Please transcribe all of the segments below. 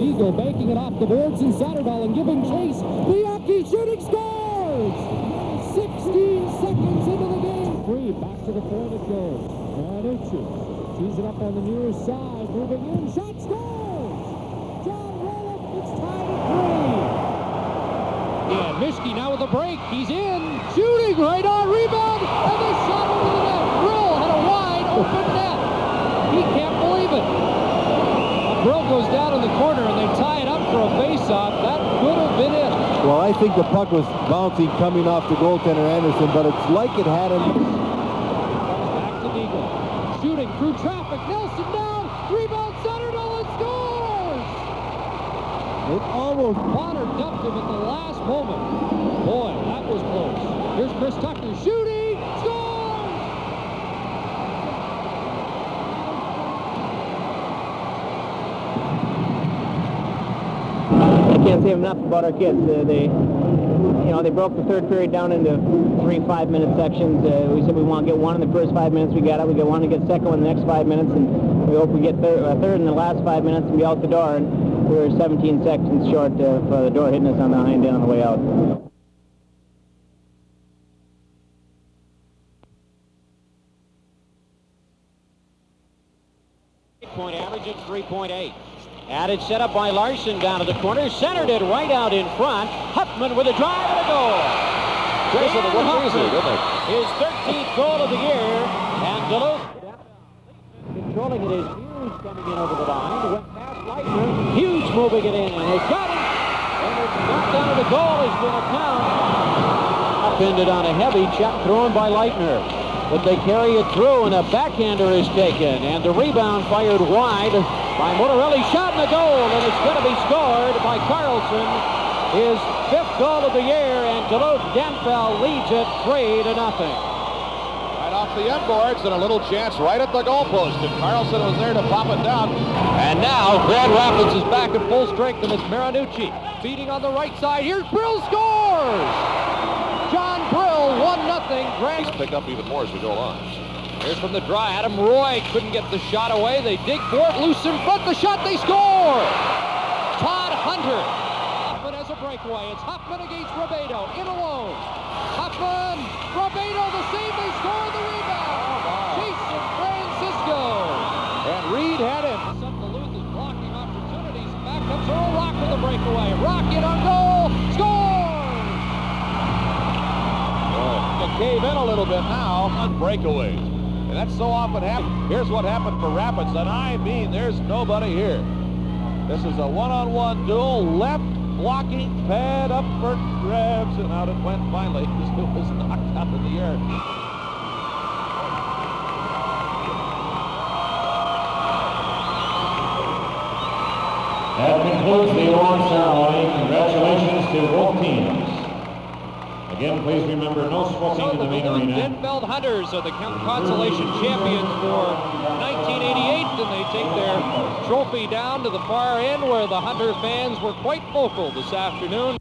Eagle banking it off the boards and Soderdahl and giving chase. Bianchi shooting, scores! 16 seconds into the game. Free, back to the point it goes. Marinucci tees it up on the near side, moving in, shot, scores! John Roloff, it's tied at 3. Yeah, Mischke now with a break. He's in, shooting right on, rebound, and the shot over the net. Brill had a wide open net. He can't believe it. Brill goes down in the corner and they tie it up for a face-off. That could have been it. Well, I think the puck was bouncing coming off the goaltender Anderson, but it's like it had him. Back to Eagle. Shooting through traffic. Nelson down. Rebound, Soderdahl, and scores! It almost... Bonner dumped him at the last moment. Boy, that was close. Here's Chris Tucker shooting. Scores! Can't say enough about our kids. They broke the third period down into 3 5-minute sections. We said we want to get one in the first 5 minutes. We got it. We want to get second one in the next 5 minutes, and we hope we get third in the last 5 minutes and be out the door. And we're 17 seconds short for the door hitting us on the hind end on the way out. Point average at 3.8. Added set up by Larson down to the corner, centered it right out in front. Huffman with a drive and a goal. Jason, it looked easy, didn't it? His 13th goal of the year, and Duluth controlling it. His Hughes coming in over the line. Went past Leitner. Hughes moving it in, and they got it. And it's knocked down to the goal is going to count. Upended on a heavy check thrown by Leitner. But they carry it through, and a backhander is taken, and the rebound fired wide by Motorelli. Shot in the goal, and it's going to be scored by Carlson. His 5th goal of the year, and Duluth Denfeld leads it 3-0. Right off the end boards, and a little chance right at the goalpost, and Carlson was there to pop it down. And now Grand Rapids is back at full strength, and it's Marinucci feeding on the right side. Here's Brill, scores! John Brill, 1-0. Grand Pick up even more as we go along. Here's from the draw. Adam Roy couldn't get the shot away. They dig for it. Loose in front. The shot. They score. Todd Hunter. Huffman has a breakaway. It's Huffman against Robedo. In alone. Huffman. Robedo the save. They score the rebound. Jason Francisco. And Reed had him. Duluth is blocking opportunities. Back comes Earl Rock with a breakaway. Rocket on goal. Score. Cave in a little bit now on breakaways. And that so often happens. Here's what happened for Rapids, and I mean, there's nobody here. This is a one-on-one duel. Left blocking pad up for grabs, and out it went finally. This was knocked out in the air. That concludes the award ceremony. Congratulations to both teams. Again, please remember, no smoking in the main arena. Denfeld Hunters are the consolation champions for 1988, and they take their trophy down to the far end where the Hunter fans were quite vocal this afternoon.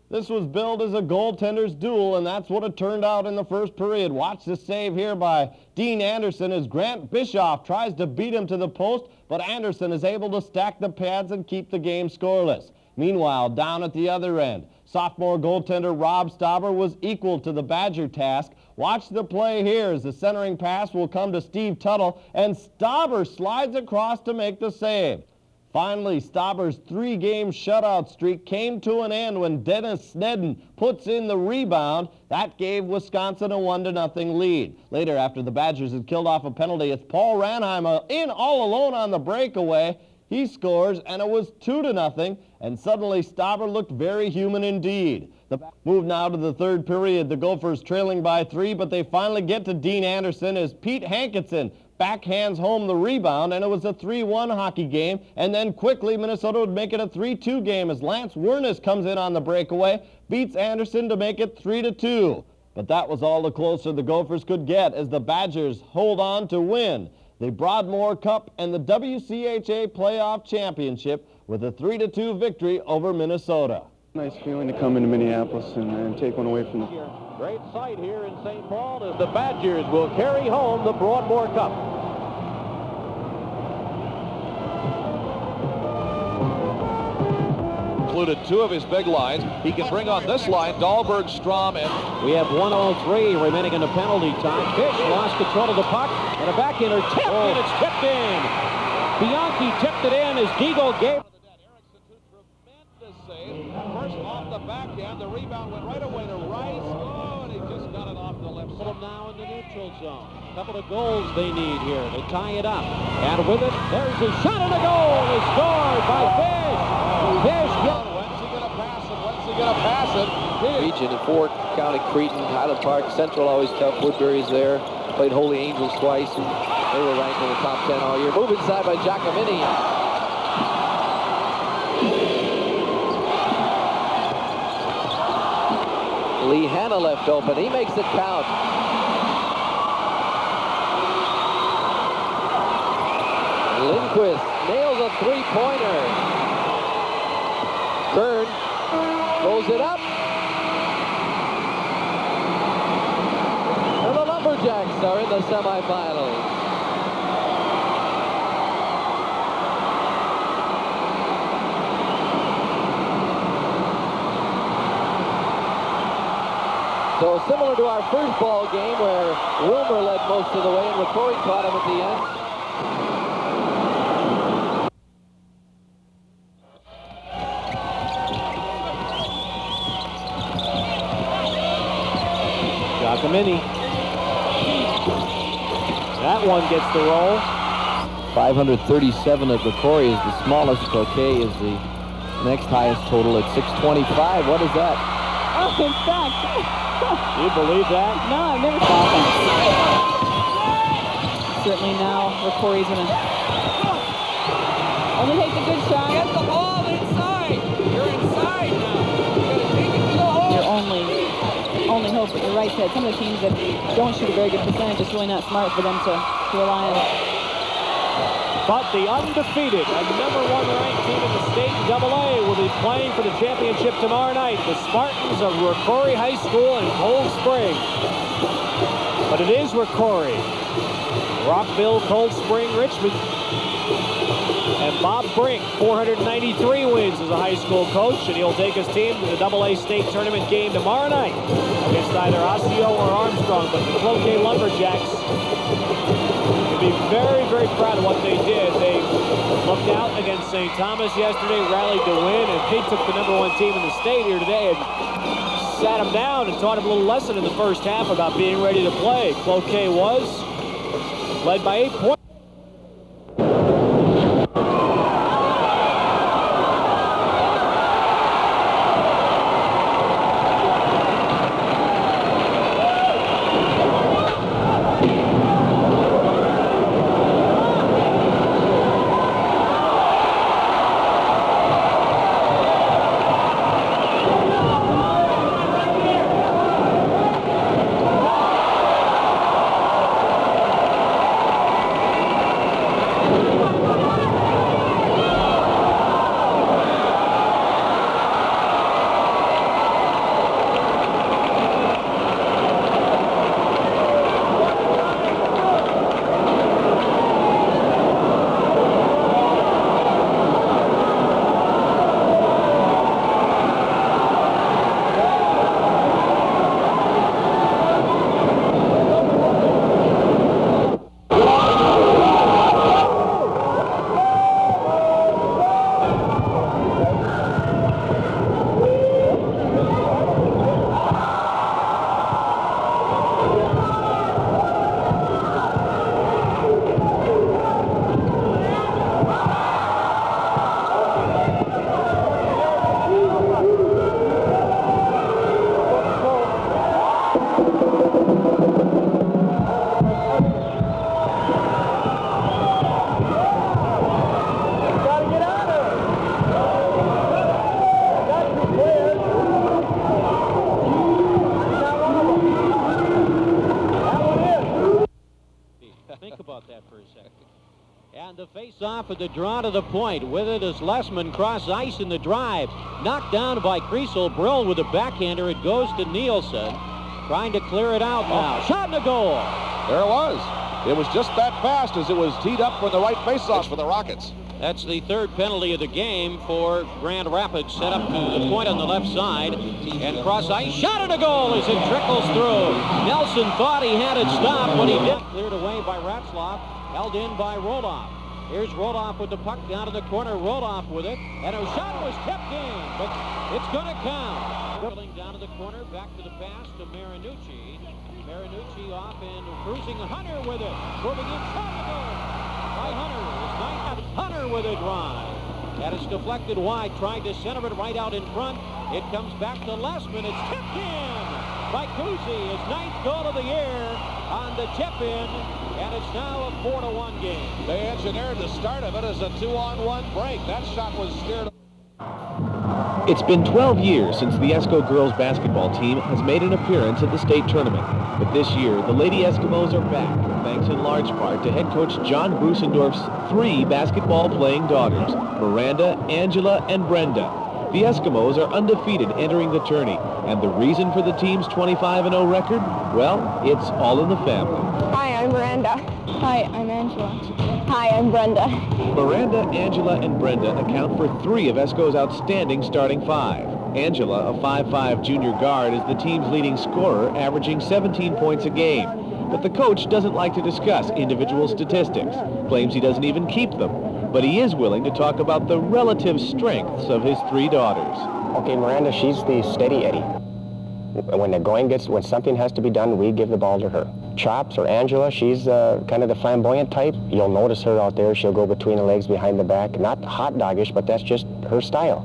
This was billed as a goaltender's duel, and that's what it turned out in the first period. Watch the save here by Dean Anderson as Grant Bischoff tries to beat him to the post, but Anderson is able to stack the pads and keep the game scoreless. Meanwhile, down at the other end, sophomore goaltender Rob Stauber was equal to the Badger task. Watch the play here as the centering pass will come to Steve Tuttle, and Stauber slides across to make the save. Finally, Stauber's 3-game shutout streak came to an end when Dennis Snedden puts in the rebound. That gave Wisconsin a 1-0 lead. Later, after the Badgers had killed off a penalty, it's Paul Ranheimer in all alone on the breakaway. He scores, and it was 2-0, and suddenly Stauber looked very human indeed. The move now to the third period. The Gophers trailing by 3, but they finally get to Dean Anderson as Pete Hankinson backhands home the rebound, and it was a 3-1 hockey game. And then quickly, Minnesota would make it a 3-2 game as Lance Wernes comes in on the breakaway, beats Anderson to make it 3-2. But that was all the closer the Gophers could get as the Badgers hold on to win the Broadmoor Cup and the WCHA Playoff Championship with a 3-2 victory over Minnesota. Nice feeling to come into Minneapolis and take one away from them. Great sight here in St. Paul as the Badgers will carry home the Broadmoor Cup. Included 2 of his big lines. He can bring on this line, Dahlberg, Strom, and We have 1:03 remaining in the penalty time. Fish lost control of the puck, and a backhander tipped, and it's tipped in. Bianchi tipped it in as Gigo gave. Tremendous save. First off the backhand, the rebound went right away to Rice. Oh, and he just got it off the left side. Now in the neutral zone. A couple of goals they need here to tie it up. And with it, there's a shot and a goal. It's scored by Fish. Fish gets. When's he going to pass it? When's he going to pass it? Region in Fort County, Cretin, Highland Park, Central always tough. Woodbury's there. Played Holy Angels twice, and they were ranked in the top 10 all year. Move inside by Giacomini. Lee Hanna left open. He makes it count. Lindquist nails a three-pointer. Kern throws it up. And the Lumberjacks are in the semifinals. So similar to our first ball game where Wilmer led most of the way and McCoy caught him at the end. Giacomini. That one gets the roll. 537 of Corey is the smallest. Croquet is the next highest total at 625. What is that? Oh, it's back. Do you believe that? No, I've never thought that. Certainly now, Corey's gonna only take the good shot. Get the ball inside. You're inside now. You gotta take it to the hole. Your only hope, but you're right, Ted. Some of the teams that don't shoot a very good percentage, it's really not smart for them to rely on it. But the undefeated and #1 ranked team in the state AA will be playing for the championship tomorrow night. The Spartans of Rocori High School in Cold Spring. But it is Rocori. Rockville, Cold Spring, Richmond. And Bob Brink, 493 wins as a high school coach, and he'll take his team to the AA state tournament game tomorrow night against either Osseo or Armstrong. But the Cloquet Lumberjacks will be very, very proud of what they did. They looked out against St. Thomas yesterday, rallied to win, and they took the #1 team in the state here today and sat them down and taught them a little lesson in the first half about being ready to play. Cloquet was led by 8 points. And the face-off at the draw to the point. With it is Lessman, cross ice in the drive. Knocked down by Kriesel. Brill with a backhander. It goes to Nielsen. Trying to clear it out now. Shot in the goal. There it was. It was just that fast as it was teed up for the right face-off for the Rockets. That's the third penalty of the game for Grand Rapids. Set up to the point on the left side. And cross ice. Shot in a goal as it trickles through. Nelson thought he had it stopped when he did. Cleared away by Ratzlaff. Held in by Roloff. Here's Roloff with the puck down to the corner. Roloff with it. And a shot was kept in. But it's going to count. Dribbling down to the corner. Back to the pass to Marinucci. Marinucci off and cruising. Hunter with it. Moving in. Shot in the goal by Hunter. Hunter with a drive. And it's deflected wide. Tried to center it right out in front. It comes back to Lessman. It's tipped in by Kuzi. His 9th goal of the year on the tip-in. And it's now a 4-1 game. They engineered the start of it as a 2-on-1 break. That shot was steered. It's been 12 years since the Esko girls basketball team has made an appearance at the state tournament. But this year, the Lady Eskimos are back, thanks in large part to head coach John Grusendorf's 3 basketball-playing daughters, Miranda, Angela, and Brenda. The Eskimos are undefeated entering the tourney, and the reason for the team's 25-0 record? Well, it's all in the family. Hi, I'm Miranda. Hi, I'm Angela. Hi, I'm Brenda. Miranda, Angela, and Brenda account for 3 of Esko's outstanding starting 5. Angela, a 5'5" junior guard, is the team's leading scorer, averaging 17 points a game. But the coach doesn't like to discuss individual statistics, claims he doesn't even keep them. But he is willing to talk about the relative strengths of his 3 daughters. Okay, Miranda, she's the steady Eddie. When something has to be done, we give the ball to her. Chops, or Angela, she's kind of the flamboyant type. You'll notice her out there. She'll go between the legs, behind the back. Not hot doggish, but that's just her style.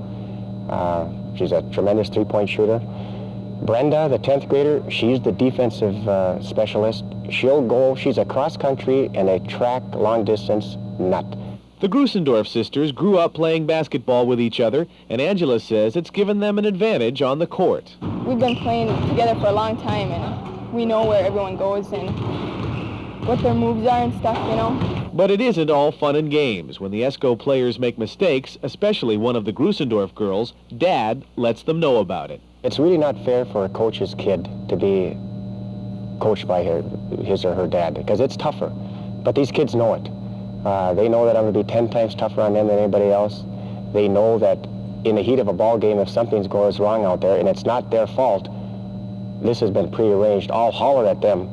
She's a tremendous three-point shooter. Brenda, the 10th grader, she's the defensive specialist. She's a cross-country and a track long-distance nut. The Grusendorf sisters grew up playing basketball with each other, and Angela says it's given them an advantage on the court. We've been playing together for a long time, and we know where everyone goes and what their moves are and stuff, you know. But it isn't all fun and games. When the Esko players make mistakes, especially one of the Grusendorf girls, Dad lets them know about it. It's really not fair for a coach's kid to be coached by his or her dad, because it's tougher. But these kids know it. They know that I'm going to be 10 times tougher on them than anybody else. They know that in the heat of a ball game, if something goes wrong out there and it's not their fault, this has been prearranged. I'll holler at them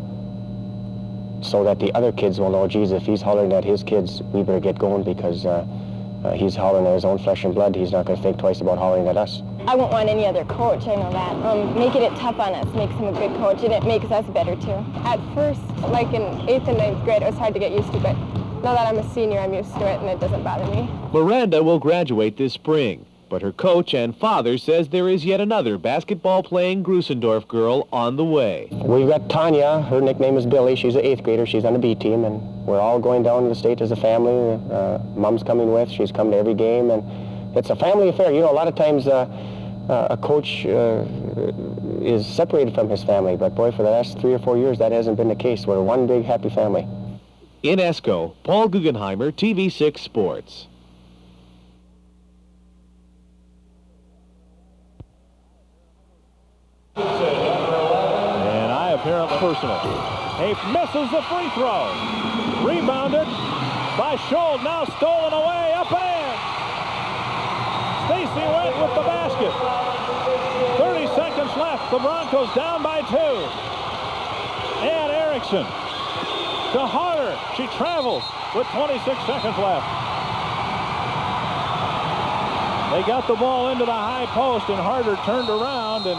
so that the other kids will know, geez, if he's hollering at his kids, we better get going, because he's hollering at his own flesh and blood. He's not going to think twice about hollering at us. I won't want any other coach, I know that. Making it tough on us makes him a good coach, and it makes us better too. At first, like in 8th and 9th grade, it was hard to get used to, but now that I'm a senior, I'm used to it, and it doesn't bother me. Miranda will graduate this spring, but her coach and father says there is yet another basketball-playing Grusendorf girl on the way. We've got Tanya. Her nickname is Billy. She's an 8th grader. She's on the B team, and we're all going down to the state as a family. Mom's coming with. She's come to every game, and it's a family affair. You know, a lot of times a coach is separated from his family, but boy, for the last 3 or 4 years, that hasn't been the case. We're one big happy family. In Esko, Paul Guggenheimer, TV6 Sports. And I apparently personal. He misses the free throw. Rebounded by Scholl, now stolen away, up and in. Stacy Wett with the basket. 30 seconds left. The Broncos down by 2. And Erickson to Harder. She travels with 26 seconds left. They got the ball into the high post, and Harder turned around and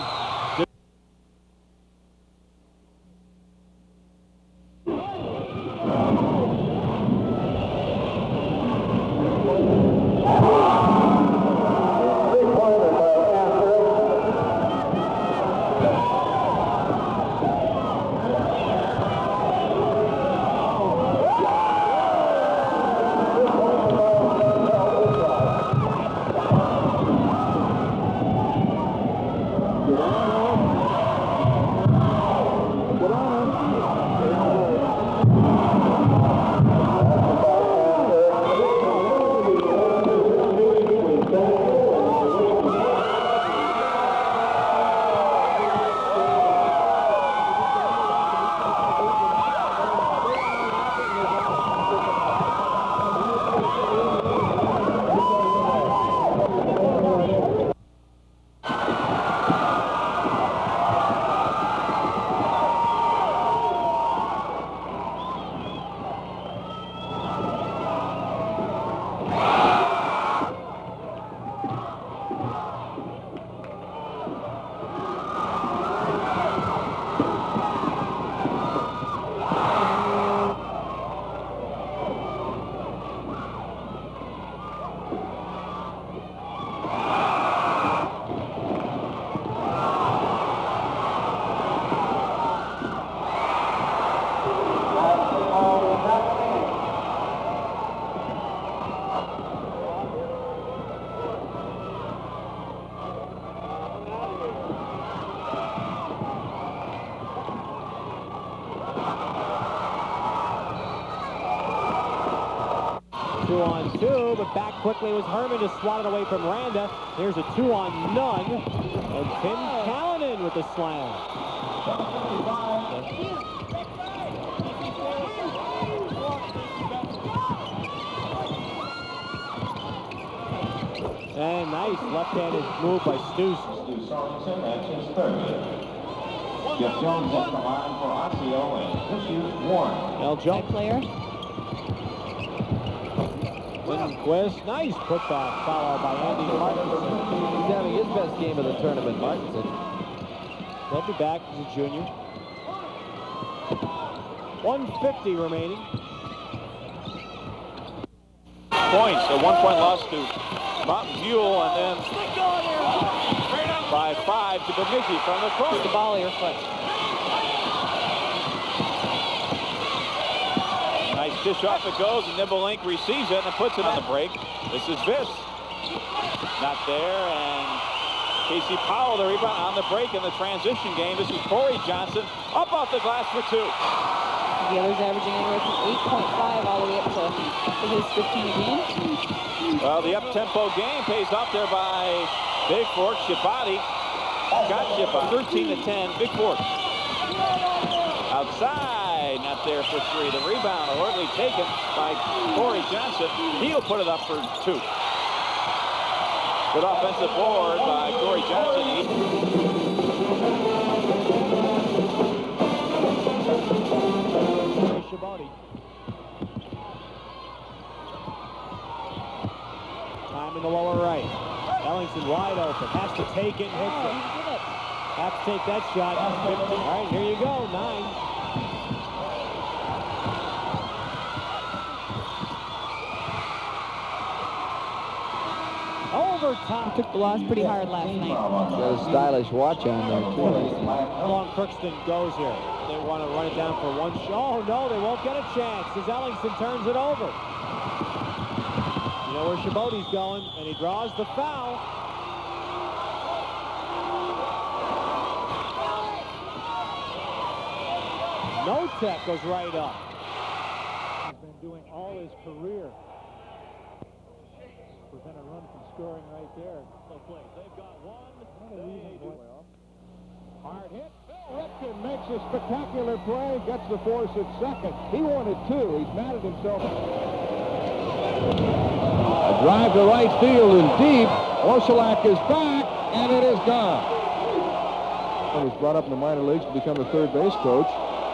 2-on-2, but back quickly was Herman to swat it away from Randa. Here's a 2-on-none, and Tim Callanan with the slam. And nice left-handed move by Stu. Stu Sorensen, that's his third. Jeff Jones at the line for Osseo, and this is one. Jones. Player. Lindquist, nice putback foul by Andy Martinson. He's having his best game of the tournament, Martinson. He'll be back as a junior. 1:50 remaining. Points, a 1-point loss to Mountain View, and then by 5 to Bemidji from the corner. The ball of your foot. Nice dish off it goes, and Nibelink receives it and puts it on the break. This is Viss. Not there, and Casey Powell, the rebound on the break in the transition game. This is Corey Johnson, up off the glass for 2. The others averaging anywhere from 8.5 all the way up to his 15 a game. Well, the up-tempo game pays off there by Big Fork. Shabati got Shabati 13-10. Big Fork outside, not there for 3. The rebound hardly taken by Corey Johnson. He'll put it up for 2. Good offensive board by Corey Johnson. Shabati. Time in the lower right. Ellingson wide open. Has to take it. Hits it. Has to take that shot. 50. All right, here you go. 9. Overtime. Took the loss pretty hard last night. Got a stylish watch on there, too. How long Crookston goes here? They want to run it down for one shot. Oh, no, they won't get a chance as Ellingson turns it over. You know where Shaboti's going, and he draws the foul. Notek goes right up. He's been doing all his career. Prevent a run from scoring right there. So play. They've got one. Hard hit. Phil Ripken makes a spectacular play, gets the force at second. He wanted 2. He's mad at himself. A drive to right field and deep. Orsulak is back, and it is gone. He was brought up in the minor leagues to become a third base coach.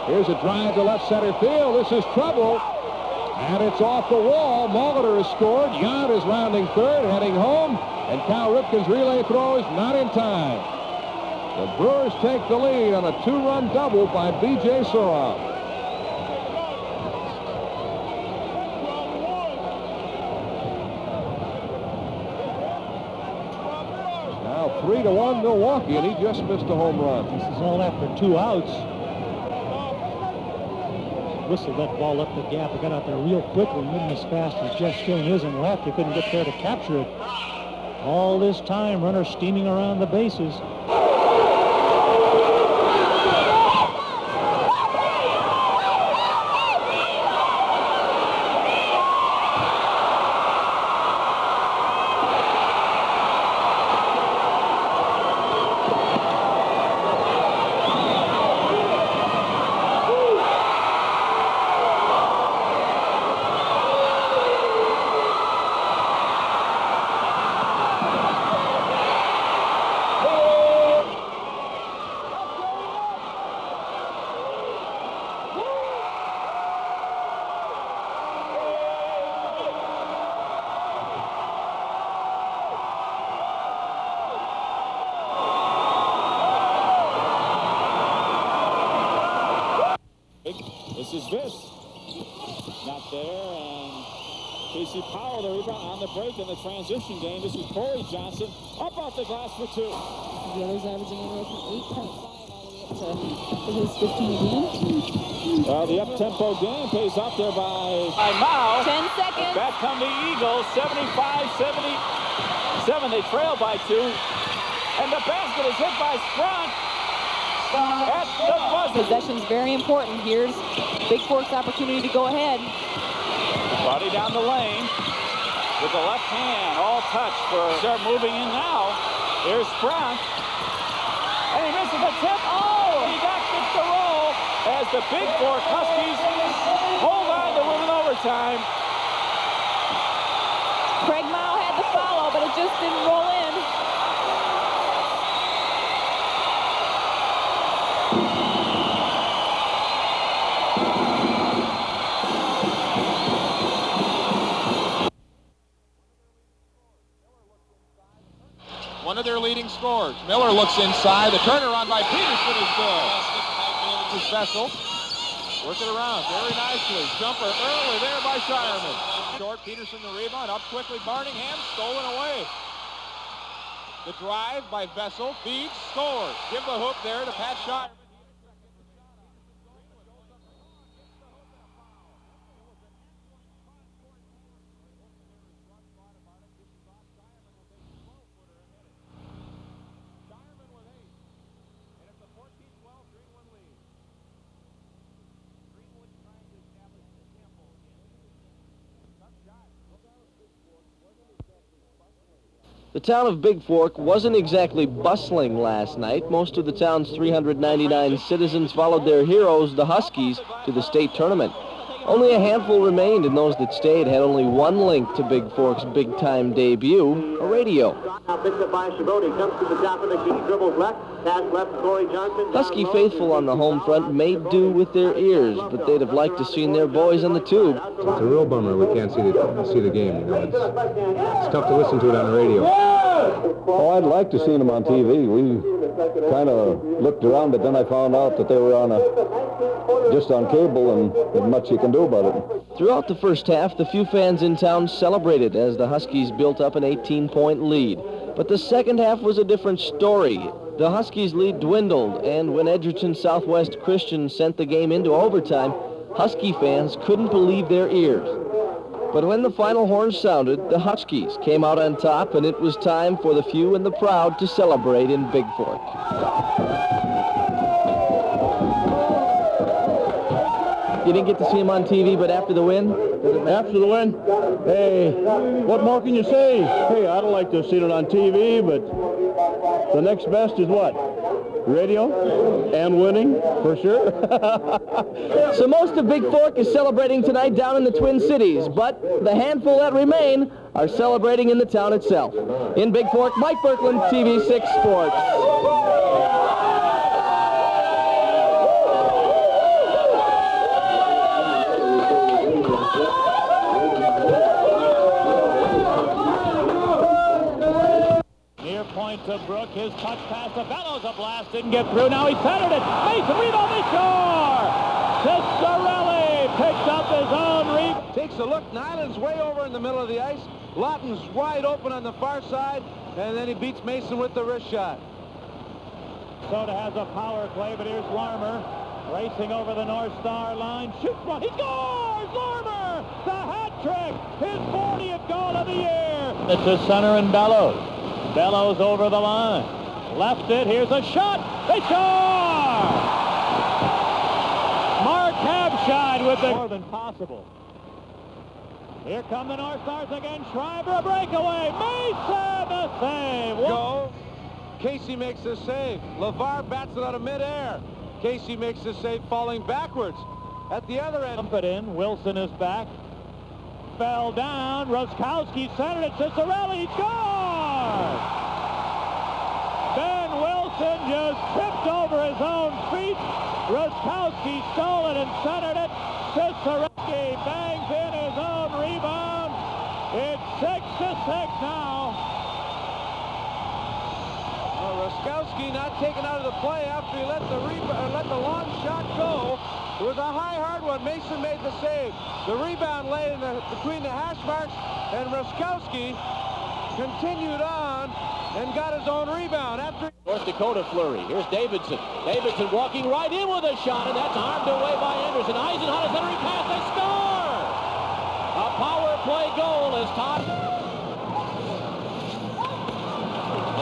Here's a drive to left center field. This is trouble. And it's off the wall. Molitor has scored. Yard is rounding third, heading home. And Cal Ripken's relay throw is not in time. The Brewers take the lead on a 2-run double by B.J. Sorov. Now 3-1 Milwaukee, and he just missed a home run. This is all after 2 outs. Whistled that ball up the gap. It got out there real quickly, moving as fast as Jeff Stone is and left. He couldn't get there to capture it. All this time, runners steaming around the bases. This is Viss. Not there, and Casey Powell, the rebound on the break in the transition game. This is Corey Johnson, up off the glass for 2. The others averaging anywhere from 8.5 all the way up to his 15 a game. Well, the up-tempo game pays off there by Mao. 10 seconds. Back come the Eagles, 75-77. They trail by 2. And the basket is hit by Sprunk. At the buzzer. Possession's very important. Here's Big Fork's opportunity to go ahead. Body down the lane with the left hand, all touched for start moving in now. Here's Sprunk. And he misses the tip. Oh, he got fixed to roll as the Big Fork Huskies hold on to win in overtime. Craig Mao had the follow, but it just didn't roll in. One of their leading scorers. Miller looks inside. The turnaround by Peterson is good. This is Vessel. Work it around very nicely. Jumper early there by Shireman. Short, Peterson the rebound. Up quickly, Barningham. Stolen away. The drive by Vessel. Feeds, scores. Give the hook there to Pat Shireman. The town of Big Fork wasn't exactly bustling last night. Most of the town's 399 citizens followed their heroes, the Huskies, to the state tournament. Only a handful remained, and those that stayed had only one link to Big Fork's big-time debut, a radio. Now picked up by Chabot. Comes to the top of the key, dribbles left, pass left to Corey Johnson. Husky faithful on the home front made do with their ears, but they'd have liked to seen their boys on the tube. It's a real bummer we can't see the game. You know, it's tough to listen to it on the radio. Oh, I'd like to see them on TV. We kind of looked around, but then I found out that they were just on cable, and there's much you can do about it. Throughout the first half, the few fans in town celebrated as the Huskies built up an 18-point lead. But the second half was a different story. The Huskies' lead dwindled, and when Edgerton Southwest Christian sent the game into overtime, Husky fans couldn't believe their ears. But when the final horn sounded, the Huskies came out on top, and it was time for the few and the proud to celebrate in Big Fork. You didn't get to see him on TV, but after the win? After the win? Hey, what more can you say? Hey, I'd like to have seen it on TV, but the next best is what? Radio and winning, for sure. So most of Big Fork is celebrating tonight down in the Twin Cities, but the handful that remain are celebrating in the town itself. In Big Fork, Mike Birkeland, TV6 Sports. Point to Brook, his touch pass to Bellows, a blast, didn't get through, now he centered it, Mason, rebound, they score! Ciccarelli picks up his own rebound. Takes a look, Nyland's way over in the middle of the ice, Lawton's wide open on the far side, and then he beats Mason with the wrist shot. Soda has a power play, but here's Larmer, racing over the North Star line, shoots one, he scores! Larmer, the hat trick, his 40th goal of the year! It's a center and Bellows. Bellows over the line. Left it. Here's a shot. They score! Mark Habscheid with the more than possible. Here come the North Stars again. Schreiber, a breakaway. Mason, the save. Go. Casey makes the save. LeVar bats it out of midair. Casey makes the save falling backwards. At the other end. Pump it in. Wilson is back. Fell down. Roskowski centered it. Ciccarelli scores! Ben Wilson just tripped over his own feet. Roskowski stole it and centered it. Ciccarelli bangs in his own rebound. It's 6-6 now. Well, Roskowski not taken out of the play after he let the long shot go. It was a high, hard one. Mason made the save. The rebound lay between the hash marks, and Roskowski continued on and got his own rebound. After North Dakota flurry. Here's Davidson. Davidson walking right in with a shot, and that's armed away by Anderson. Eisenhower centering pass. They score! A power play goal is Todd.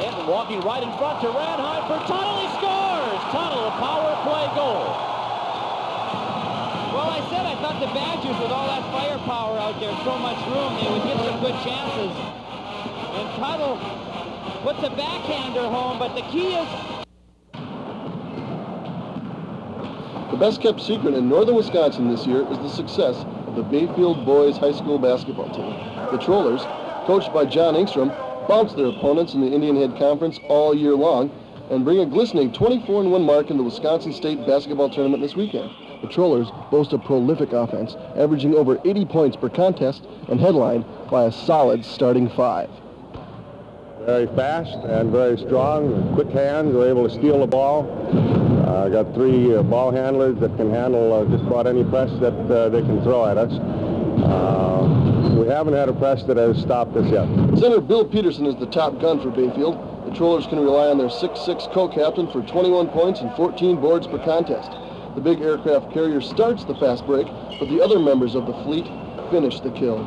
And walking right in front to Ranheim for Tuttle. He scores! Tuttle, a power play goal. Well, I said I thought the Badgers, with all that firepower, power out there, so much room, they would get some good chances. And Tuttle puts a backhander home, but the key is... The best-kept secret in northern Wisconsin this year is the success of the Bayfield Boys High School basketball team. The Trollers, coached by John Engstrom, bounce their opponents in the Indian Head Conference all year long and bring a glistening 24-1 mark in the Wisconsin State basketball tournament this weekend. The Trollers boast a prolific offense, averaging over 80 points per contest and headlined by a solid starting five. Very fast and very strong, quick hands, they're able to steal the ball. Got three ball handlers that can handle just about any press that they can throw at us. We haven't had a press that has stopped us yet. Center Bill Peterson is the top gun for Bayfield. The Trollers can rely on their 6'6" co-captain for 21 points and 14 boards per contest. The big aircraft carrier starts the fast break, but the other members of the fleet finish the kill.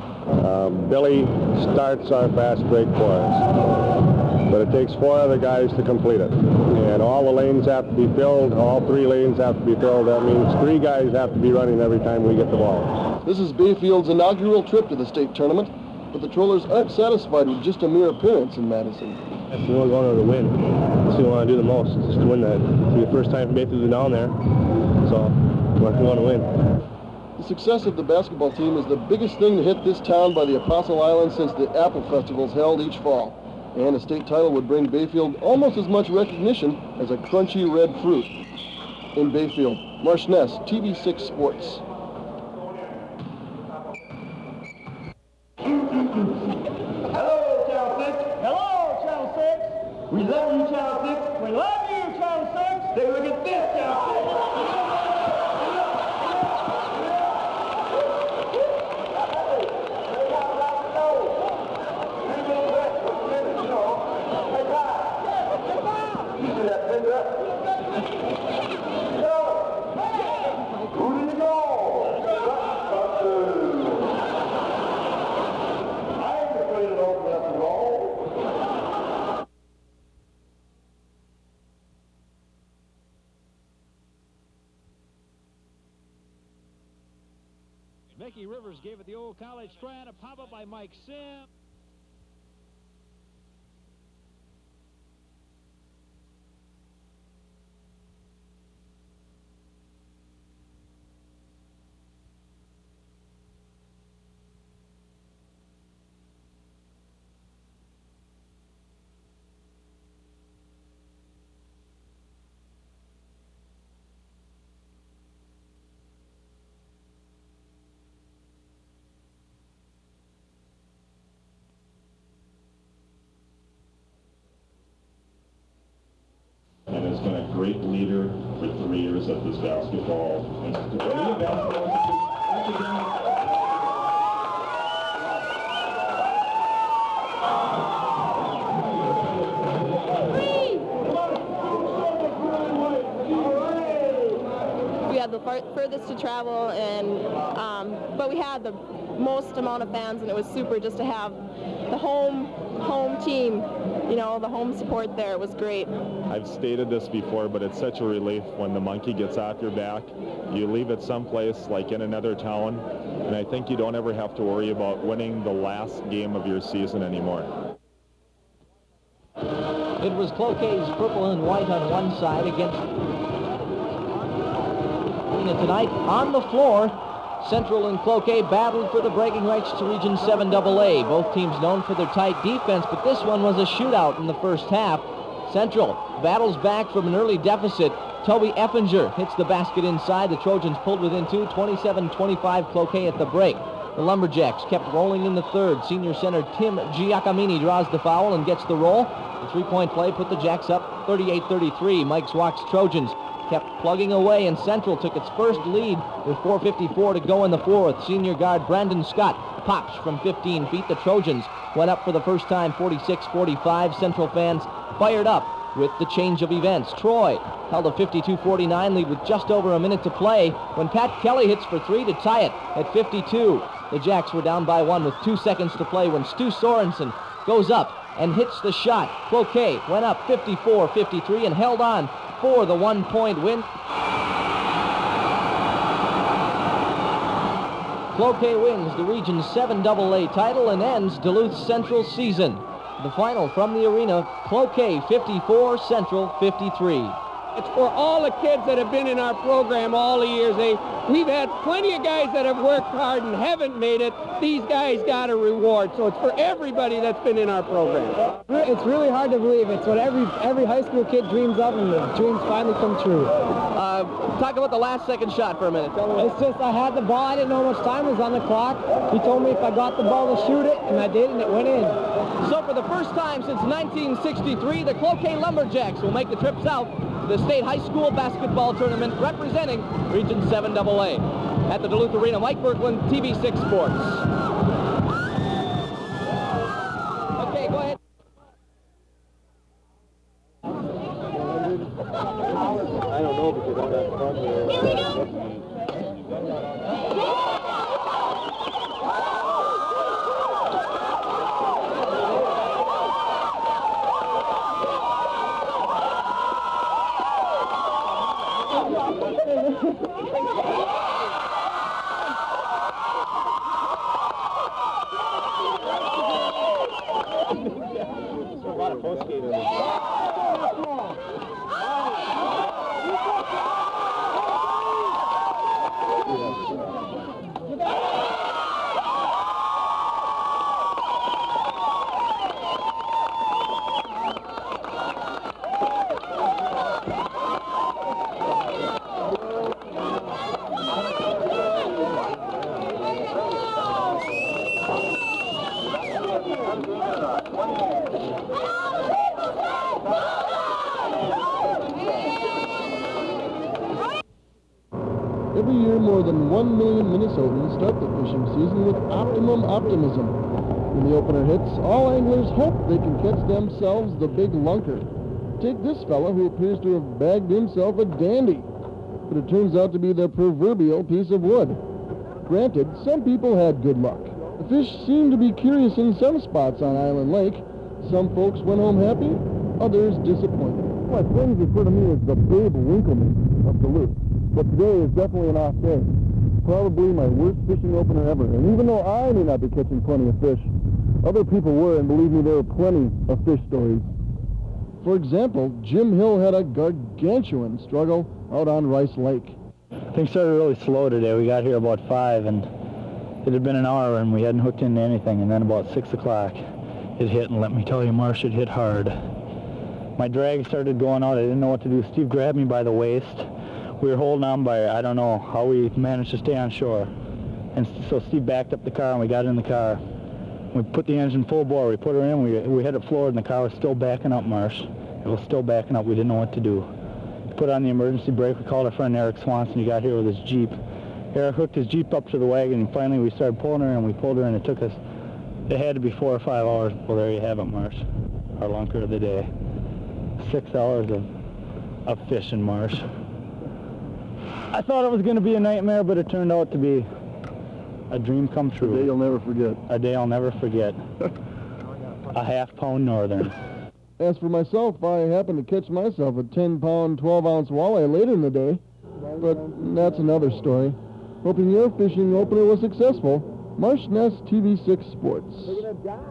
Billy starts our fast break for us, but it takes 4 other guys to complete it. And all the lanes have to be filled, all 3 lanes have to be filled. That means 3 guys have to be running every time we get the ball. This is Bayfield's inaugural trip to the state tournament, but the Trollers aren't satisfied with just a mere appearance in Madison. That's the only going to win. That's what we want to do the most, just to win that. It's the first time Bayfield is down there, so we want to win. The success of the basketball team is the biggest thing to hit this town by the Apostle Island since the Apple Festivals held each fall. And a state title would bring Bayfield almost as much recognition as a crunchy red fruit. In Bayfield, Marsh Ness, TV6 Sports. Hello, Channel 6. Hello, Channel 6. We love you, Channel 6. We love you, Channel 6. Take a look at this, Channel 6. Mickey Rivers gave it the old college try, and a pop-up by Mike Sim. And has been a great leader for 3 years at this basketball institute. We had the furthest to travel, and but we had the most amount of fans, and it was super just to have the home team, you know, the home support there. It was great. I've stated this before, but it's such a relief when the monkey gets off your back. You leave it someplace like in another town, and I think you don't ever have to worry about winning the last game of your season anymore. It was Cloquet's purple and white on one side against tonight on the floor. Central and Cloquet battled for the bragging rights to Region 7 AA. Both teams known for their tight defense, but this one was a shootout in the first half. Central battles back from an early deficit. Toby Effinger hits the basket inside. The Trojans pulled within 2, 27-25 Cloquet at the break. The Lumberjacks kept rolling in the third. Senior center Tim Giacomini draws the foul and gets the roll. The three-point play put the Jacks up 38-33. Mike Swak's Trojans kept plugging away, and Central took its first lead with 4:54 to go in the fourth. Senior guard Brandon Scott pops from 15 feet. The Trojans went up for the first time 46-45. Central fans fired up with the change of events. Troy held a 52-49 lead with just over a minute to play when Pat Kelly hits for 3 to tie it at 52. The Jacks were down by 1 with 2 seconds to play when Stu Sorensen goes up and hits the shot. Cloquet went up 54-53 and held on for the 1-point win. Cloquet wins the Region 7 AA title and ends Duluth Central's season. The final from the arena, Cloquet 54, Central 53. It's for all the kids that have been in our program all the years. We've had plenty of guys that have worked hard and haven't made it. These guys got a reward, so it's for everybody that's been in our program. It's really hard to believe. It's what every high school kid dreams of, and the dreams finally come true. Talk about the last second shot for a minute. It's just I had the ball. I didn't know how much time was on the clock. He told me if I got the ball to shoot it, and I did, and it went in. So for the first time since 1963, the Cloquet Lumberjacks will make the trip south to the state high school basketball tournament representing Region 7 AA. At the Duluth Arena, Mike Berkland, TV6 Sports. Okay, go ahead. I don't know because I'm not from here. Here we go. A lot of post game in this. Every year, more than 1 million Minnesotans start the fishing season with optimum optimism. When the opener hits, all anglers hope they can catch themselves the big lunker. Take this fella who appears to have bagged himself a dandy, but it turns out to be the proverbial piece of wood. Granted, some people had good luck. The fish seemed to be curious in some spots on Island Lake. Some folks went home happy, others disappointed. My friends refer to me as the Babe Winkleman of Duluth. But today is definitely an off day. Probably my worst fishing opener ever. And even though I may not be catching plenty of fish, other people were, and believe me, there were plenty of fish stories. For example, Jim Hill had a gargantuan struggle out on Rice Lake. Things started really slow today. We got here about 5, and it had been an hour, and we hadn't hooked into anything. And then about 6 o'clock, it hit, and let me tell you, Marsh, it hit hard. My drag started going out. I didn't know what to do. Steve grabbed me by the waist. We were holding on by, I don't know how we managed to stay on shore. And so Steve backed up the car, and we got in the car. We put the engine full bore. We put her in. We had it floored, and the car was still backing up, Marsh. It was still backing up. We didn't know what to do. We put on the emergency brake. We called our friend Eric Swanson. He got here with his Jeep. Eric hooked his Jeep up to the wagon, and finally we started pulling her, and we pulled her, and it took us, it had to be 4 or 5 hours. Well, there you have it, Marsh. Our lunker of the day. 6 hours of fishing, Marsh. I thought it was going to be a nightmare, but it turned out to be a dream come true. A day you'll never forget. A day I'll never forget. A half-pound northern. As for myself, I happened to catch myself a 10-pound, 12-ounce walleye later in the day, but that's another story. Hoping your fishing opener was successful. Marsh Ness, TV6 Sports. We're going to die.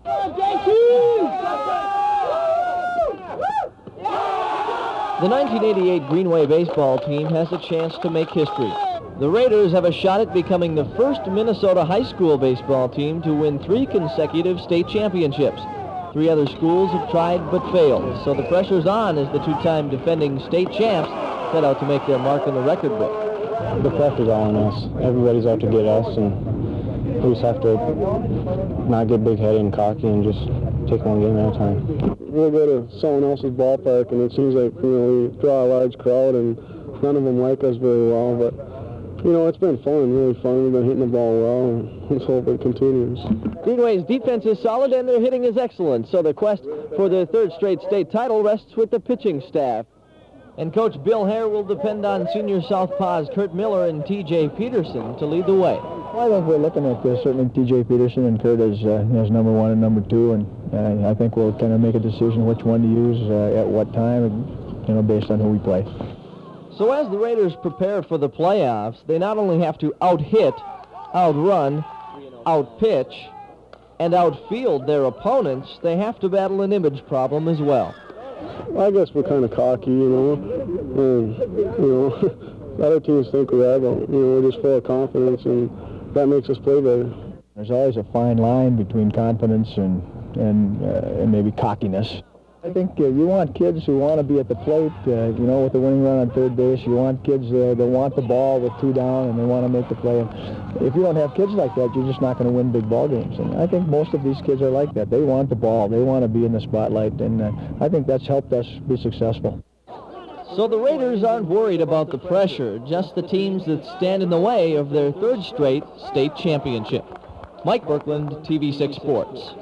The 1988 Greenway baseball team has a chance to make history. The Raiders have a shot at becoming the first Minnesota high school baseball team to win 3 consecutive state championships. 3 other schools have tried but failed, so the pressure's on as the 2-time defending state champs set out to make their mark in the record book. The pressure's on us. Everybody's out to get us, and we just have to not get big-headed and cocky and just take one game at a time. We'll go to someone else's ballpark, and it seems like, we draw a large crowd, and none of them like us very well, but, it's been fun, really fun. We've been hitting the ball well, and let's hope it continues. Greenway's defense is solid, and their hitting is excellent, so the quest for their 3rd straight state title rests with the pitching staff. And Coach Bill Hare will depend on senior southpaws Kurt Miller and T.J. Peterson to lead the way. Well, I think we're looking at certainly T.J. Peterson and Kurt as number 1 and number 2, and I think we'll kind of make a decision which one to use at what time, based on who we play. So as the Raiders prepare for the playoffs, they not only have to out-hit, out-run, out-pitch, and outfield their opponents, they have to battle an image problem as well. I guess we're kind of cocky, and, other teams think we are, but, we're just full of confidence, and that makes us play better. There's always a fine line between confidence and maybe cockiness. I think you want kids who want to be at the plate, with the winning run on third base. You want kids that want the ball with 2 down and they want to make the play. And if you don't have kids like that, you're just not going to win big ball games. And I think most of these kids are like that. They want the ball. They want to be in the spotlight, and I think that's helped us be successful. So the Raiders aren't worried about the pressure, just the teams that stand in the way of their 3rd straight state championship. Mike Birkland, TV6 Sports.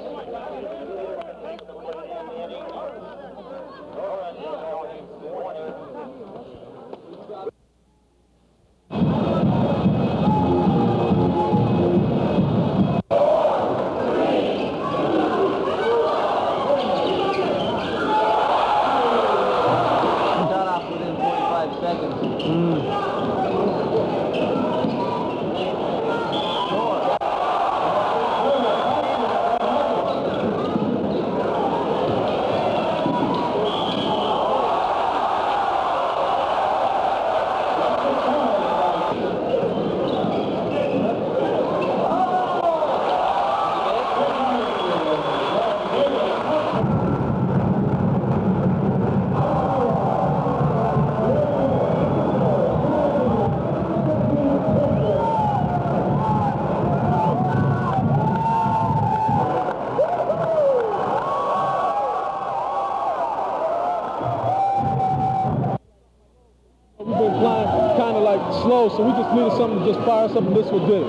Slow, so we just needed something to just fire us up, and this one did it.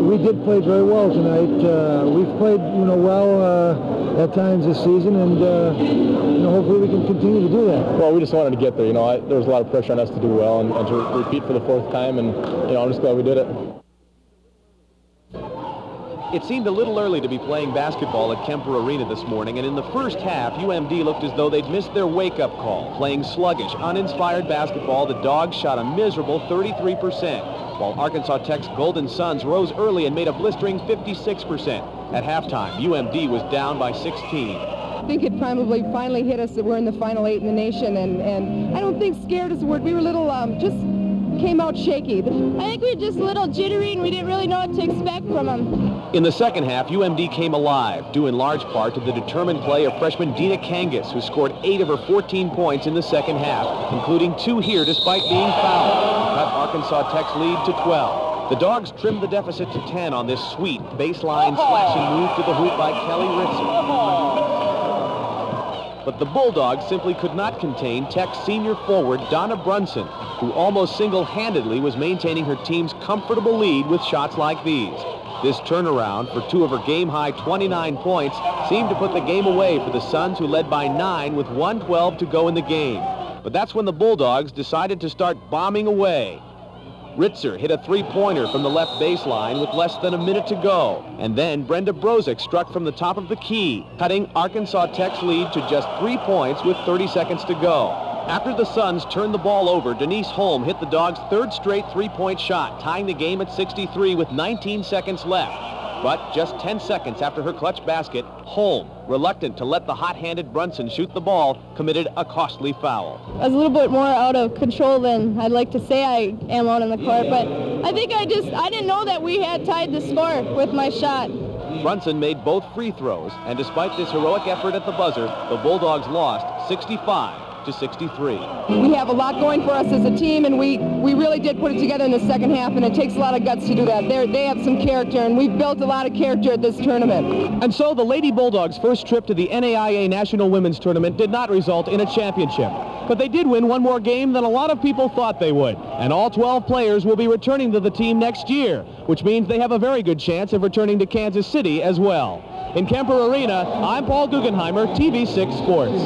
We did play very well tonight. We've played, well at times this season, and hopefully we can continue to do that. Well, we just wanted to get there. There was a lot of pressure on us to do well and to repeat for the 4th time, and I'm just glad we did it. It seemed a little early to be playing basketball at Kemper Arena this morning, and in the first half, UMD looked as though they'd missed their wake-up call. Playing sluggish, uninspired basketball, the Dogs shot a miserable 33%, while Arkansas Tech's Golden Suns rose early and made a blistering 56%. At halftime, UMD was down by 16. I think it probably finally hit us that we're in the final 8 in the nation, and I don't think scared is the word. We were a little just came out shaky. I think we were just a little jittery, and we didn't really know what to expect from them. In the second half, UMD came alive, due in large part to the determined play of freshman Dina Kangas, who scored 8 of her 14 points in the second half, including 2 here despite being fouled, cut Arkansas Tech's lead to 12. The Dogs trimmed the deficit to 10 on this sweet baseline slashing move to the hoop by Kelly Ritzer. But the Bulldogs simply could not contain Tech's senior forward Donna Brunson, who almost single-handedly was maintaining her team's comfortable lead with shots like these. This turnaround for 2 of her game-high 29 points seemed to put the game away for the Suns, who led by 9 with 1:12 to go in the game. But that's when the Bulldogs decided to start bombing away. Ritzer hit a 3-pointer from the left baseline with less than a minute to go. And then Brenda Brozick struck from the top of the key, cutting Arkansas Tech's lead to just 3 points with 30 seconds to go. After the Suns turned the ball over, Denise Holm hit the Dogs' 3rd straight 3-point shot, tying the game at 63 with 19 seconds left. But just 10 seconds after her clutch basket, Holm, reluctant to let the hot-handed Brunson shoot the ball, committed a costly foul. I was a little bit more out of control than I'd like to say I am out on the court, but I think I didn't know that we had tied the score with my shot. Brunson made both free throws, and despite this heroic effort at the buzzer, the Bulldogs lost 65-63. We have a lot going for us as a team, and we really did put it together in the second half, and it takes a lot of guts to do that. They have some character, and we've built a lot of character at this tournament. And so the Lady Bulldogs' first trip to the NAIA National Women's Tournament did not result in a championship. But they did win one more game than a lot of people thought they would. And all 12 players will be returning to the team next year, which means they have a very good chance of returning to Kansas City as well. In Kemper Arena, I'm Paul Guggenheimer, TV6 Sports.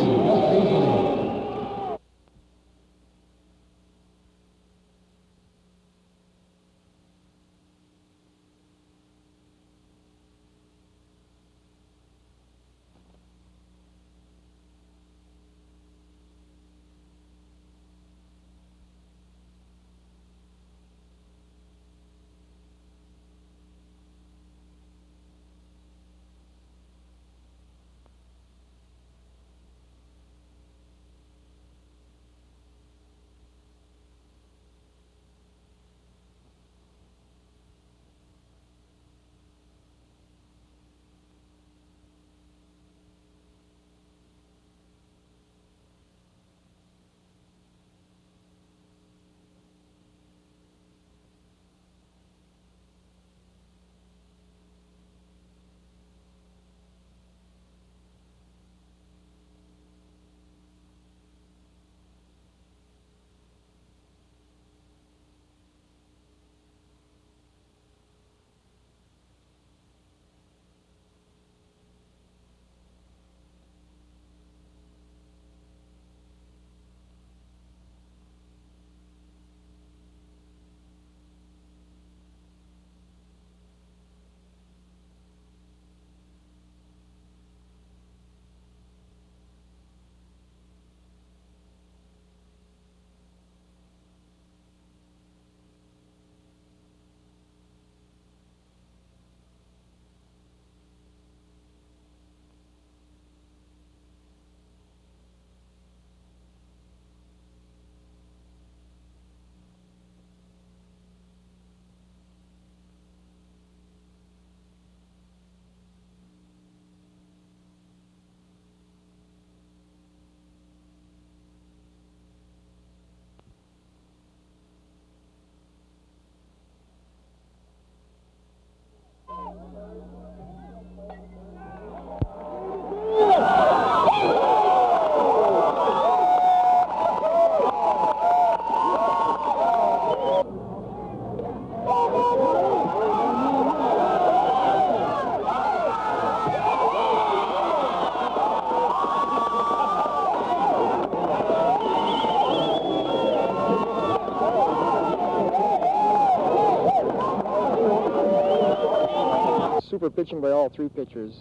Super pitching by all three pitchers.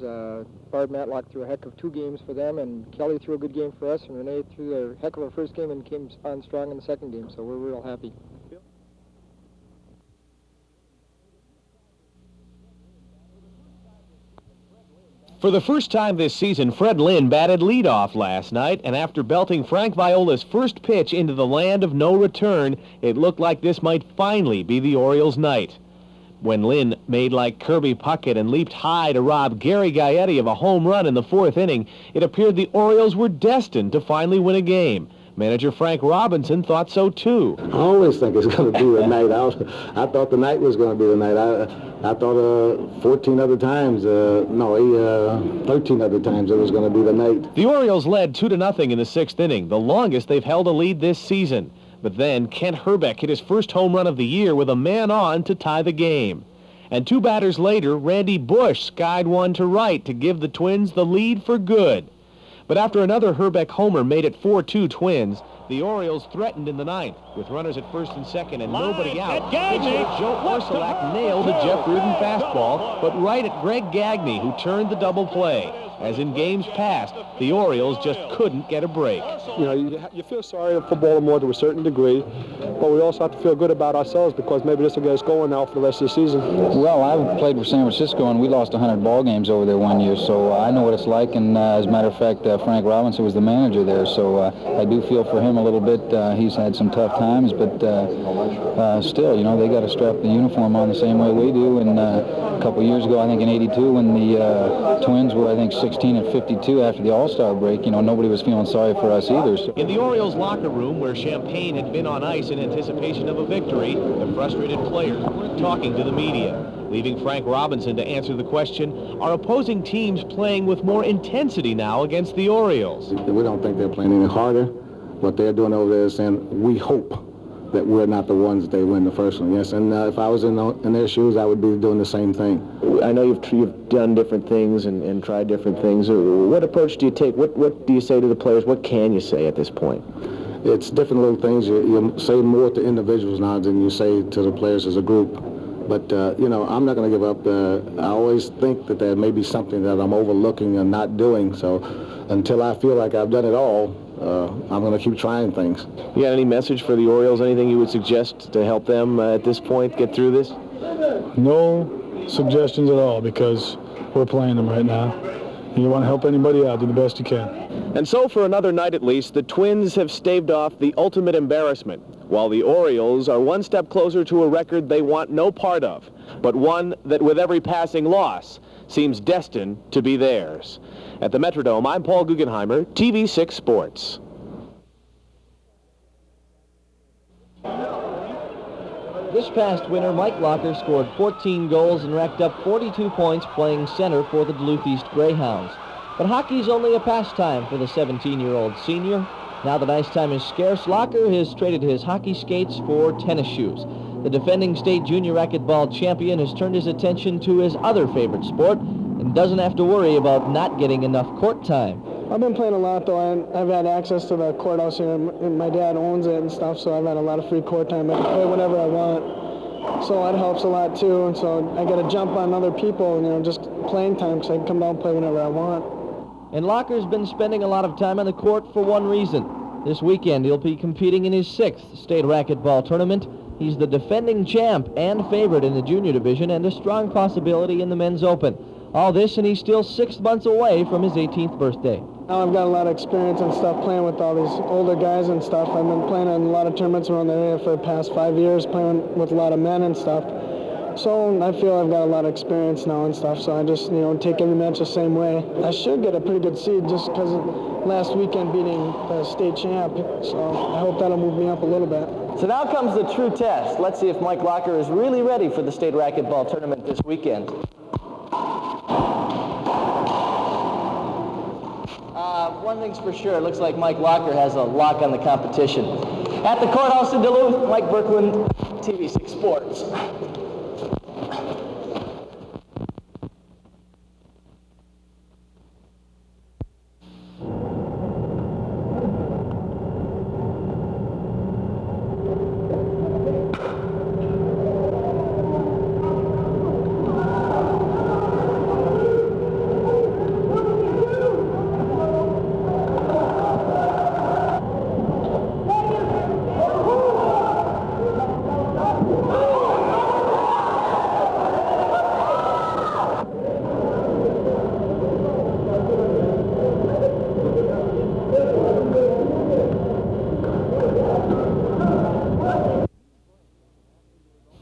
Barb Matlock threw a heck of 2 games for them, and Kelly threw a good game for us, and Renee threw a heck of a first game and came on strong in the second game, so we're real happy. For the first time this season, Fred Lynn batted leadoff last night, and after belting Frank Viola's first pitch into the land of no return, it looked like this might finally be the Orioles' night. When Lynn made like Kirby Puckett and leaped high to rob Gary Gaetti of a home run in the 4th inning, it appeared the Orioles were destined to finally win a game. Manager Frank Robinson thought so too. I always think it's going to be the night. I thought the night was going to be the night. I thought 14 other times, 13 other times it was going to be the night. The Orioles led 2-0 in the 6th inning, the longest they've held a lead this season. But then Kent Herbeck hit his first home run of the year with a man on to tie the game. And 2 batters later, Randy Bush skied one to right to give the Twins the lead for good. But after another Herbeck homer made it 4-2 Twins, the Orioles threatened in the 9th. With runners at first and second and nobody out, pitcher Joe Orsulak nailed a Jeff Reardon fastball, but right at Greg Gagne, who turned the double play. as in games past, the Orioles just couldn't get a break. You know, you feel sorry for Baltimore to a certain degree, but we also have to feel good about ourselves because maybe this will get us going now for the rest of the season. Well, I played with San Francisco, and we lost 100 ball games over there one year, so I know what it's like. And as a matter of fact, Frank Robinson was the manager there, so I do feel for him a little bit. He's had some tough times, but still, you know, they got to strap the uniform on the same way we do. And a couple years ago, I think in '82, when the Twins were, I think, 16-52 after the All-Star break, you know, nobody was feeling sorry for us either. So. In the Orioles locker room, where champagne had been on ice in anticipation of a victory, the frustrated players weren't talking to the media, leaving Frank Robinson to answer the question, are opposing teams playing with more intensity now against the Orioles? We don't think they're playing any harder. What they're doing over there is saying, we hope that we're not the ones that they win the first one. Yes, and if I was in their shoes, I would be doing the same thing. I know you've done different things and tried different things. What approach do you take? What do you say to the players? What can you say at this point? It's different little things. You say more to individuals now than you say to the players as a group. But, you know, I'm not going to give up. I always think that there may be something that I'm overlooking and not doing. So until I feel like I've done it all, I'm going to keep trying things. You got any message for the Orioles? Anything you would suggest to help them at this point get through this? No suggestions at all, because we're playing them right now. And you want to help anybody out, do the best you can. And so for another night at least, the Twins have staved off the ultimate embarrassment, while the Orioles are one step closer to a record they want no part of, but one that with every passing loss seems destined to be theirs. At the Metrodome, I'm Paul Guggenheimer, TV6 Sports. This past winter, Mike Locker scored 14 goals and racked up 42 points playing center for the Duluth East Greyhounds. But hockey's only a pastime for the 17-year-old senior. Now that ice time is scarce, Locker has traded his hockey skates for tennis shoes. The defending state junior racquetball champion has turned his attention to his other favorite sport and doesn't have to worry about not getting enough court time. I've been playing a lot, though. I've had access to the courthouse here, and my dad owns it and stuff, so I've had a lot of free court time. I can play whenever I want, so that helps a lot, too. And so I got to jump on other people, you know, just playing time, because I can come down and play whenever I want. And Locker's been spending a lot of time on the court for one reason. This weekend, he'll be competing in his 6th state racquetball tournament. He's the defending champ and favorite in the junior division and a strong possibility in the men's open. All this, and he's still 6 months away from his 18th birthday. Now I've got a lot of experience and stuff playing with all these older guys and stuff. I've been playing in a lot of tournaments around the area for the past 5 years, playing with a lot of men and stuff. So I feel I've got a lot of experience now and stuff, so I just, you know, take every match the same way. I should get a pretty good seed just because of last weekend beating the state champ, so I hope that'll move me up a little bit. So now comes the true test. Let's see if Mike Locker is really ready for the state racquetball tournament this weekend. One thing's for sure, it looks like Mike Locker has a lock on the competition. At the courthouse in Duluth, Mike Birkeland, TV6 Sports.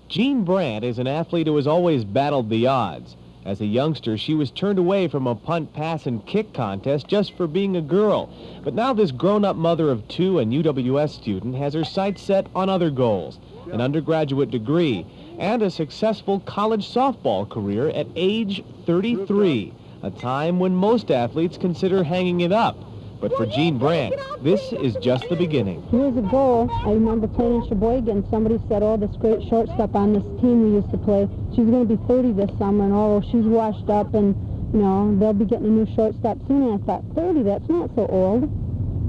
Jean Brandt is an athlete who has always battled the odds. As a youngster, she was turned away from a punt, pass, and kick contest just for being a girl. But now this grown-up mother of 2 and UWS student has her sights set on other goals, an undergraduate degree, and a successful college softball career at age 33, a time when most athletes consider hanging it up. But for Jean Brandt, this is just the beginning. Years ago, I remember playing in Sheboygan. Somebody said, oh, this great shortstop on this team we used to play, she's going to be 30 this summer, and oh, she's washed up, and, you know, they'll be getting a new shortstop soon. And I thought, 30, that's not so old.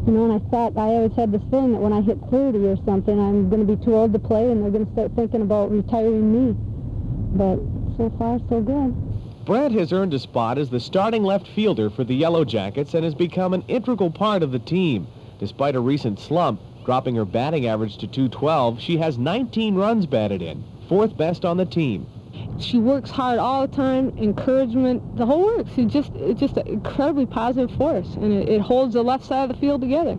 You know, and I thought, I always had this feeling that when I hit 30 or something, I'm going to be too old to play, and they're going to start thinking about retiring me. But so far, so good. Brett has earned a spot as the starting left fielder for the Yellow Jackets and has become an integral part of the team. Despite a recent slump, dropping her batting average to .212, she has 19 runs batted in, 4th best on the team. She works hard all the time, encouragement, the whole works. It's just an incredibly positive force, and it holds the left side of the field together.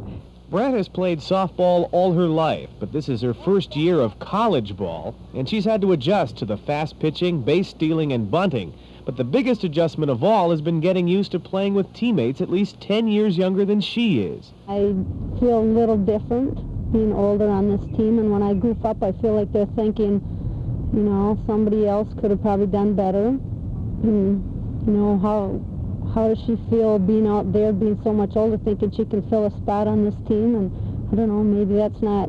Brett has played softball all her life, but this is her first year of college ball, and she's had to adjust to the fast pitching, base stealing, and bunting. But the biggest adjustment of all has been getting used to playing with teammates at least 10 years younger than she is. I feel a little different being older on this team, and when I goof up, I feel like they're thinking, you know, somebody else could have probably done better. And, you know, how does she feel being out there, being so much older, thinking she can fill a spot on this team? And I don't know, maybe that's not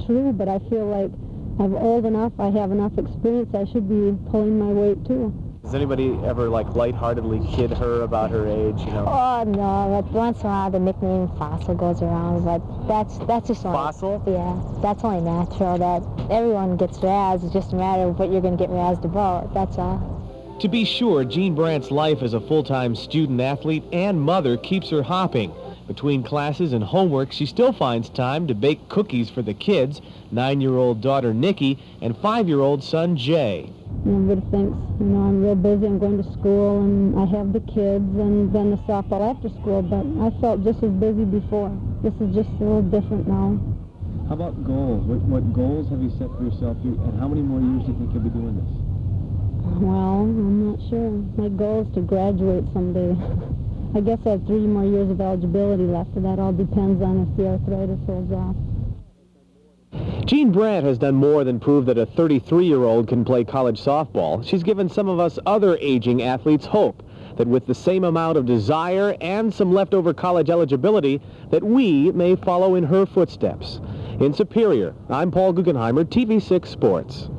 true, but I feel like I'm old enough, I have enough experience, I should be pulling my weight too. Does anybody ever, like, lightheartedly kid her about her age, you know? Oh, no, but once in a while the nickname Fossil goes around, but that's just only... Fossil? Yeah, that's only natural, that everyone gets razzed. It's just a matter of what you're going to get razzed about, that's all. To be sure, Jean Brandt's life as a full-time student-athlete and mother keeps her hopping. Between classes and homework, she still finds time to bake cookies for the kids, 9-year-old daughter Nikki and 5-year-old son Jay. Everybody thinks, you know, I'm real busy, I'm going to school, and I have the kids, and then the softball after school, but I felt just as busy before. This is just a little different now. How about goals? What goals have you set for yourself, and how many more years do you think you'll be doing this? Well, I'm not sure. My goal is to graduate someday. I guess I have 3 more years of eligibility left, but that all depends on if the arthritis holds off. Jean Brandt has done more than prove that a 33-year-old can play college softball. She's given some of us other aging athletes hope that with the same amount of desire and some leftover college eligibility, that we may follow in her footsteps. In Superior, I'm Paul Guggenheimer, TV6 Sports.